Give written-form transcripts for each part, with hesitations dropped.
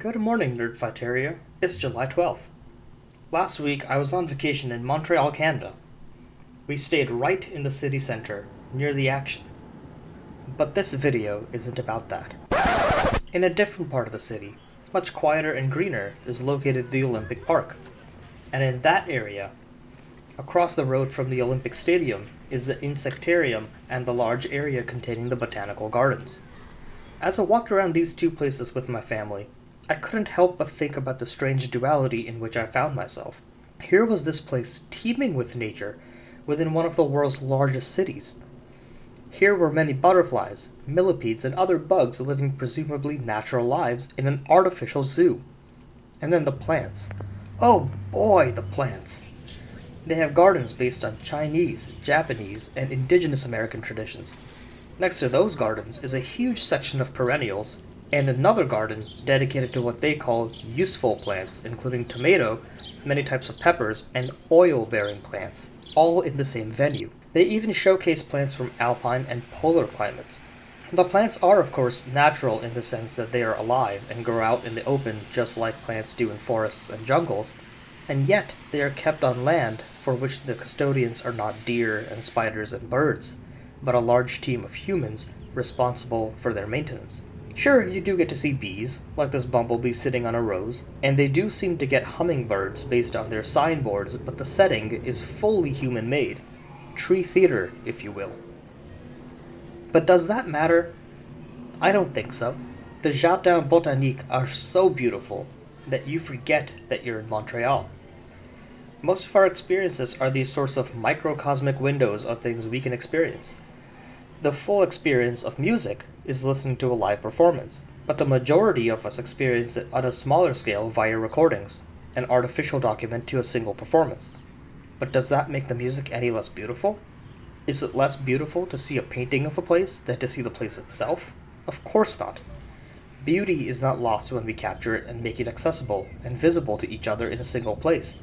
Good morning, Nerdfighteria. It's July 12th. Last week, I was on vacation in Montreal, Canada. We stayed right in the city center, near the action. But this video isn't about that. In a different part of the city, much quieter and greener, is located the Olympic Park. And in that area, across the road from the Olympic Stadium, is the Insectarium and the large area containing the Botanical Gardens. As I walked around these two places with my family, I couldn't help but think about the strange duality in which I found myself. Here was this place teeming with nature within one of the world's largest cities. Here were many butterflies, millipedes, and other bugs living presumably natural lives in an artificial zoo. And then the plants. Oh boy, the plants! They have gardens based on Chinese, Japanese, and indigenous American traditions. Next to those gardens is a huge section of perennials, and another garden dedicated to what they call useful plants, including tomato, many types of peppers, and oil-bearing plants, all in the same venue. They even showcase plants from alpine and polar climates. The plants are, of course, natural in the sense that they are alive and grow out in the open just like plants do in forests and jungles, and yet they are kept on land for which the custodians are not deer and spiders and birds, but a large team of humans responsible for their maintenance. Sure, you do get to see bees, like this bumblebee sitting on a rose, and they do seem to get hummingbirds based on their signboards, but the setting is fully human-made. Tree theater, if you will. But does that matter? I don't think so. The Jardins Botaniques are so beautiful that you forget that you're in Montreal. Most of our experiences are these sorts of microcosmic windows of things we can experience. The full experience of music is listening to a live performance, but the majority of us experience it on a smaller scale via recordings, an artificial document to a single performance. But does that make the music any less beautiful? Is it less beautiful to see a painting of a place than to see the place itself? Of course not. Beauty is not lost when we capture it and make it accessible and visible to each other in a single place.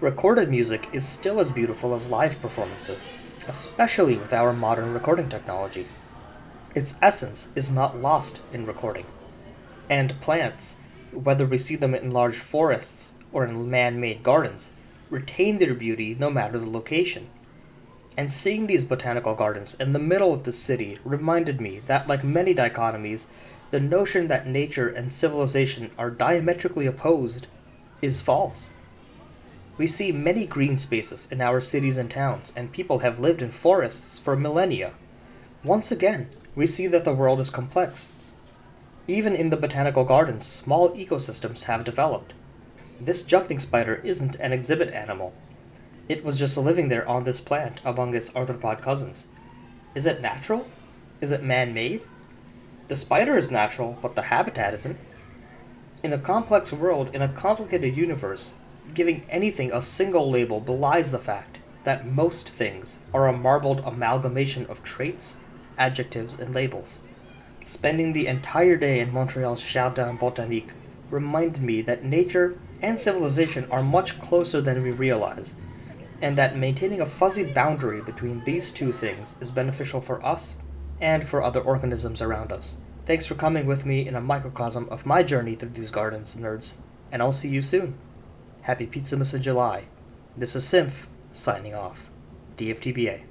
Recorded music is still as beautiful as live performances, especially with our modern recording technology. Its essence is not lost in recording. And plants, whether we see them in large forests or in man-made gardens, retain their beauty no matter the location. And seeing these botanical gardens in the middle of the city reminded me that, like many dichotomies, the notion that nature and civilization are diametrically opposed is false. We see many green spaces in our cities and towns, and people have lived in forests for millennia. Once again, we see that the world is complex. Even in the botanical gardens, small ecosystems have developed. This jumping spider isn't an exhibit animal. It was just living there on this plant among its arthropod cousins. Is it natural? Is it man-made? The spider is natural, but the habitat isn't. In a complex world, in a complicated universe, giving anything a single label belies the fact that most things are a marbled amalgamation of traits, adjectives, and labels. Spending the entire day in Montreal's Jardins Botaniques reminded me that nature and civilization are much closer than we realize, and that maintaining a fuzzy boundary between these two things is beneficial for us and for other organisms around us. Thanks for coming with me in a microcosm of my journey through these gardens, nerds, and I'll see you soon. Happy Pizzamas in July. This is Symph, signing off. DFTBA.